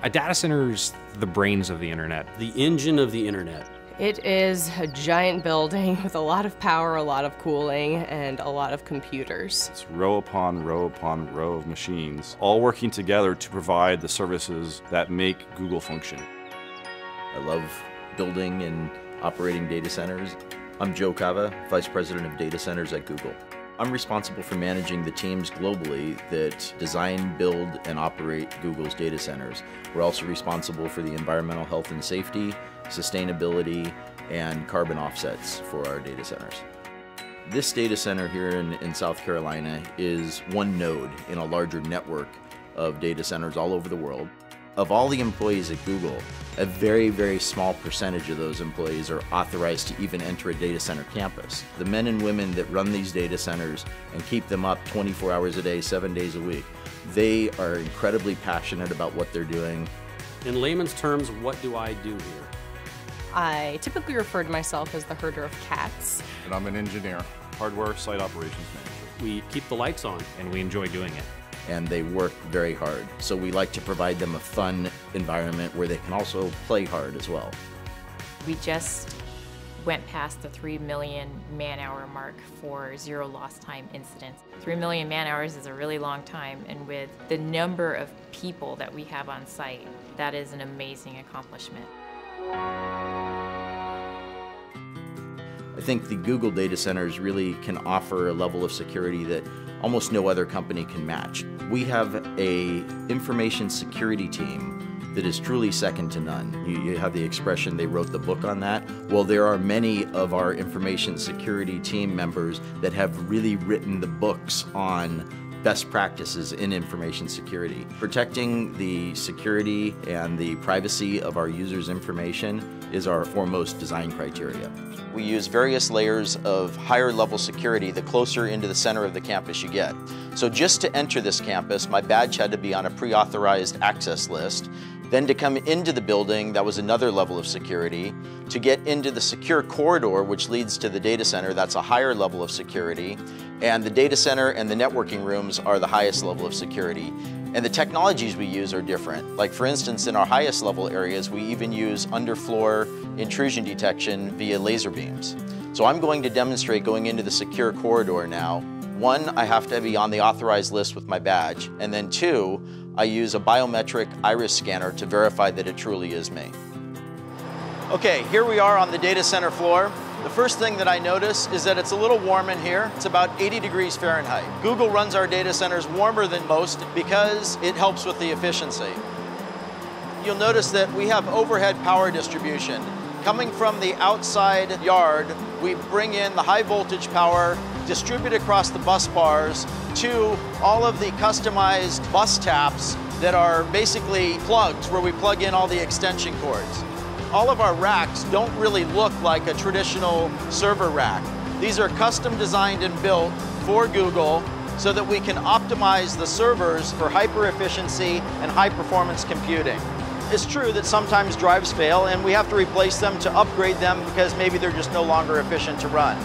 A data center's the brains of the internet. The engine of the internet. It is a giant building with a lot of power, a lot of cooling, and a lot of computers. It's row upon row upon row of machines, all working together to provide the services that make Google function. I love building and operating data centers. I'm Joe Cava, Vice President of Data Centers at Google. I'm responsible for managing the teams globally that design, build, and operate Google's data centers. We're also responsible for the environmental health and safety, sustainability, and carbon offsets for our data centers. This data center here in South Carolina is one node in a larger network of data centers all over the world. Of all the employees at Google, a very, very small percentage of those employees are authorized to even enter a data center campus. The men and women that run these data centers and keep them up 24 hours a day, 7 days a week, they are incredibly passionate about what they're doing. In layman's terms, what do I do here? I typically refer to myself as the herder of cats. And I'm an engineer, hardware site operations manager. We keep the lights on. And we enjoy doing it. And they work very hard. So we like to provide them a fun environment where they can also play hard as well. We just went past the 3 million man-hour mark for zero lost time incidents. 3 million man-hours is a really long time, and with the number of people that we have on site, that is an amazing accomplishment. I think the Google data centers really can offer a level of security that almost no other company can match. We have an information security team that is truly second to none. You have the expression, they wrote the book on that. Well, there are many of our information security team members that have really written the books on best practices in information security. Protecting the security and the privacy of our users' information is our foremost design criteria. We use various layers of higher level security the closer into the center of the campus you get. So just to enter this campus, my badge had to be on a pre-authorized access list. Then to come into the building, that was another level of security. To get into the secure corridor, which leads to the data center, that's a higher level of security. And the data center and the networking rooms are the highest level of security. And the technologies we use are different. Like for instance, in our highest level areas, we even use underfloor intrusion detection via laser beams. So I'm going to demonstrate going into the secure corridor now. One, I have to be on the authorized list with my badge. And then two, I use a biometric iris scanner to verify that it truly is me. Okay, here we are on the data center floor. The first thing that I notice is that it's a little warm in here. It's about 80 degrees Fahrenheit. Google runs our data centers warmer than most because it helps with the efficiency. You'll notice that we have overhead power distribution. Coming from the outside yard, we bring in the high voltage power, distribute across the bus bars to all of the customized bus taps that are basically plugs where we plug in all the extension cords. All of our racks don't really look like a traditional server rack. These are custom designed and built for Google so that we can optimize the servers for hyper efficiency and high performance computing. It's true that sometimes drives fail and we have to replace them to upgrade them because maybe they're just no longer efficient to run.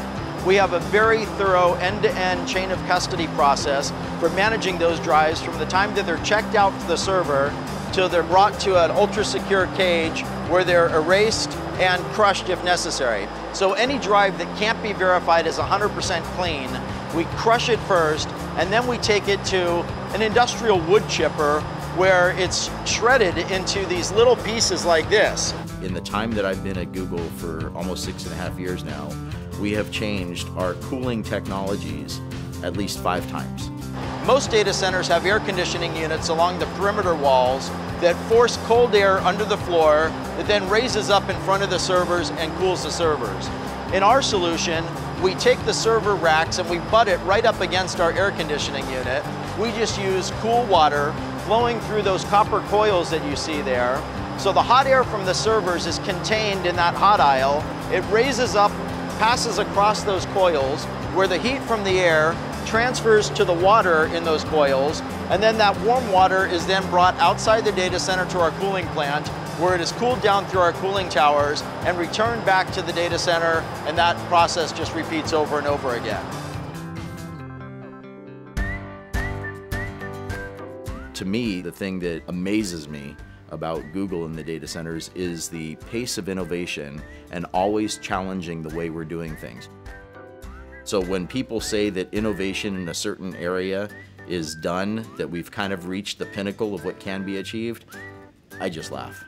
We have a very thorough end-to-end chain of custody process for managing those drives from the time that they're checked out to the server till they're brought to an ultra-secure cage where they're erased and crushed if necessary. So any drive that can't be verified as 100% clean, we crush it first, and then we take it to an industrial wood chipper where it's shredded into these little pieces like this. In the time that I've been at Google for almost 6.5 years now, we have changed our cooling technologies at least 5 times. Most data centers have air conditioning units along the perimeter walls that force cold air under the floor that then raises up in front of the servers and cools the servers. In our solution, we take the server racks and we butt it right up against our air conditioning unit. We just use cool water flowing through those copper coils that you see there. So the hot air from the servers is contained in that hot aisle. It raises up, passes across those coils, where the heat from the air transfers to the water in those coils, and then that warm water is then brought outside the data center to our cooling plant, where it is cooled down through our cooling towers and returned back to the data center, and that process just repeats over and over again. To me, the thing that amazes me about Google in the data centers is the pace of innovation and always challenging the way we're doing things. So when people say that innovation in a certain area is done, that we've kind of reached the pinnacle of what can be achieved, I just laugh.